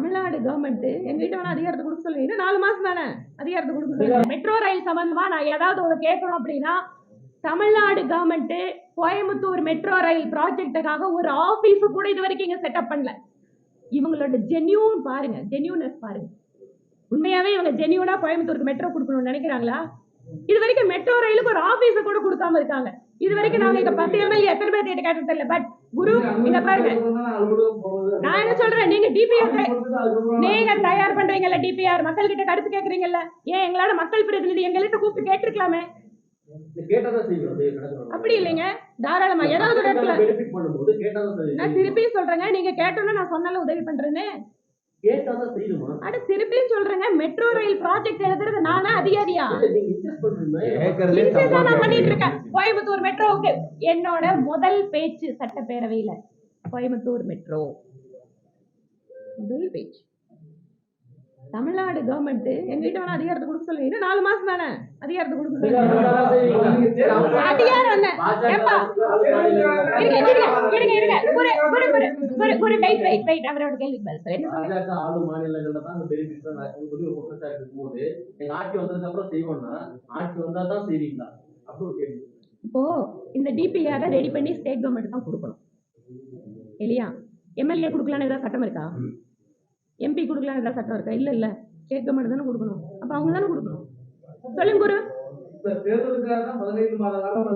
Tamil Nadu government எங்ககிட்ட வேணா அதிகாரத்தை கொடுக்க சொல்லுங்க. இன்னும் 4 மாசம் தானே அதிகாரத்தை கொடுக்க சொல்லுங்க. மெட்ரோ ரயில் சம்பந்தமா நான் ஏதாவது ஒன்று கேட்கணும் அப்படின்னா, Tamil Nadu government Coimbatore metro rail ப்ராஜெக்டுக்காக ஒரு ஆபீஸ் கூட இது வரைக்கும் இங்க செட்டப் பண்ணல. இவங்களோட ஜென்யூன் பாருங்க, ஜென்யூனஸ் பாருங்க. உண்மையாவே இவங்க ஜென்யூனா கோயம்புத்தூருக்கு மெட்ரோ கொடுக்கணும்னு நினைக்கிறாங்களா? இது வரைக்கும் மெட்ரோ ரயிலுக்கு ஒரு ஆபீஸ் கூட கொடுக்காம இருக்காங்க. இது வரைக்கும் நாங்க இங்க 10 எம்எல்ஏ எத்தனை பேர் கேட்டு தெரியல. பட் குரு இங்க பாருங்க, நான் என்ன சொல்றேன், நீங்க டிபிஆர் நீங்க தயார் பண்றீங்கல்ல, டிபிஆர் மக்கள் கிட்ட கருத்து கேக்குறீங்கல்ல, ஏன் எங்களால மக்கள் பிரதிநிதி எங்கள்கிட்ட கூப்பிட்டு கேட்டிருக்கலாமே? அப்படி இல்லைங்க, தாராளமா ஏதாவது ஒரு இடத்துல நான் திருப்பியும் சொல்றேங்க, நீங்க கேட்டோம்னா நான் சொன்னால உதவி பண்றேன்னு திருப்பியும் சொல்றேங்க. மெட்ரோ ரயில் ப்ராஜெக்ட் எழுதுறது நானா அதிகாரியா? நான் பண்ணிட்டு இருக்கேன். கோயம்புத்தூர் மெட்ரோவுக்கு என்னோட முதல் பேச்சு சட்டப்பேரவையில கோயம்புத்தூர் மெட்ரோ முதல் பேச்சு. தமிழ்நாடு கவர்மெண்ட் எங்ககிட்ட வேணா அதிகாரத்தை கொடுக்க சொல்லுங்க. இன்னும் 4 மாசம் தானே அதிகாரத்தை கொடுக்க சொல்லுங்க. அதிகாரம் அவரோட கேள்வி இப்போ இந்த டிபிஆர் ரெடி பண்ணி ஸ்டேட் கவர்மெண்ட் தான் கொடுக்கணும் இல்லையா? எம்எல்ஏ கொடுக்கலான்னு ஏதாவது சட்டம் இருக்கா? எம்பி கொடுக்கலாம் ஏதாவது சட்டம் இருக்கா? இல்ல ஸ்டேட் கவர்மெண்ட் தானே கொடுக்கணும். அப்ப அவங்க தானே கொடுக்கணும். சொல்லுங்க குரு. தேர்தலுக்காக 15 மாத காலம்